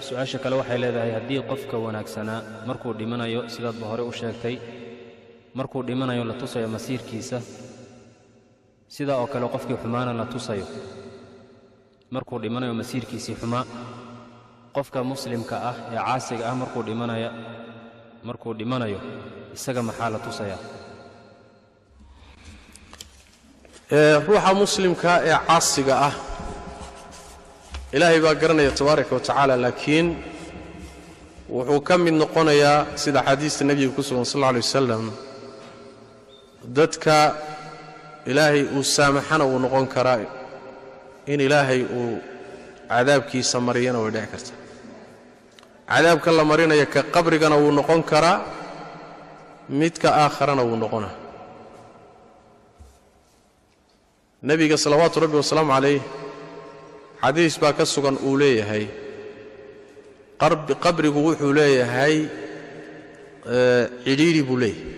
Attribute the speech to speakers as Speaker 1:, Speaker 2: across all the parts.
Speaker 1: su-aasha kale waxay leedahay haddii qofka wanaagsanaa markuu dhimanayo sidaadba hore u sheegtay markuu dhimanayo la tusayo masiirkiisa sidaa oo kale qofkii xumaana la tusayo markuu dhimanayo masiirkiisii xumaa qofka muslimka ah ee caasiga ah markuu dhimanayo isaga maxaa la tusayaa
Speaker 2: ruuxa muslimka ee caasiga ah ilaahay baa garanaya tabaaraka wa tacaala laakiin wuxuu ka mid noqonayaa sida xadiista nebiga ku sugan sal alla alay wasalam dadka ilaahay uu saamaxana uu noqon karaa in ilaahay uu cadaabkiisa mariyana way dhici kartaa cadaabka la marinaya ka qabrigana wuu noqon karaa midka aakharana wuu noqonaa nebiga salawaatu rabbi wasalaamu calayh xadiis baa ka sugan uu leeyahay qabrigu wuxuu leeyahay cidhiidhi buu leeyahay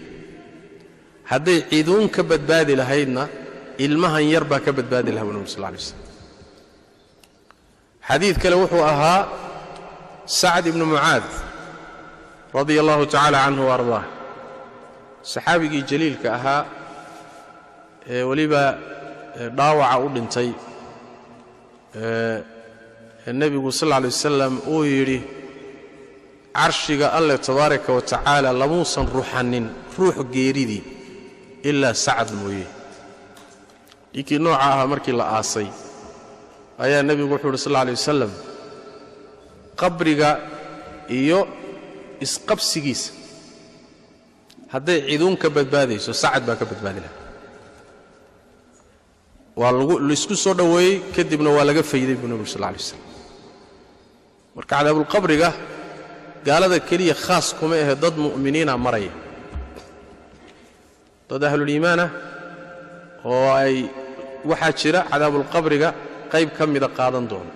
Speaker 2: hadday ciduun ka badbaadi lahaydna ilmahan yar baa ka badbaadi lahaa nabi sal alay waslm xadiid kale wuxuu ahaa sacd ibnu mucaad radia allahu tacaala canhu waardaah saxaabigii jaliilka ahaa ee weliba dhaawaca u dhintay nebigu sal alla alay wasalam uu yidhi carshiga alleh tabaaraka wa tacaala lamuusan ruxanin ruux geeridii ilaa sacad mooye ninkii nooca ahaa markii la aasay ayaa nebigu wuxuu yidhi sal alla alay wasalam qabriga iyo isqabsigiisa hadday ciduun ka badbaadayso sacad baa ka badbaadi laha waa laisku soo dhoweeyey kadibna waa laga fayday buu nebigu sal alla alay wasalam marka cadaabulqabriga gaalada keliya khaas kuma ahe dad mu'miniina maraya dad ahluliimaanah oo ay waxaa jira cadaabulqabriga qayb ka mida qaadan doona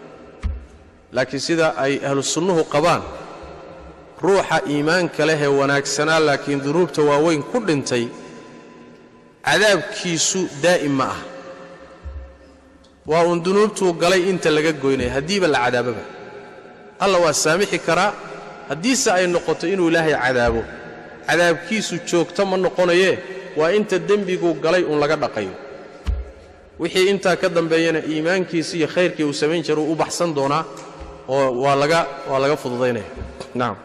Speaker 2: laakiin sida ay ahlu sunnuhu qabaan ruuxa iimaanka leh ee wanaagsanaa laakiin dunuubta waaweyn ku dhintay cadaabkiisu daa'im ma ah waa uun dunuubtuu galay inta laga goynaya haddiiba la cadaababa alla waa saamixi karaa haddiise ay noqoto inuu ilaahay cadaabo cadaabkiisu joogto ma noqonayee waa inta dembiguu galay uun laga dhaqayo wixii intaa ka dambeeyana iimaankiisi iyo khayrkii uu samayn jira uu u baxsan doonaa oo waa laga fududaynaya nacam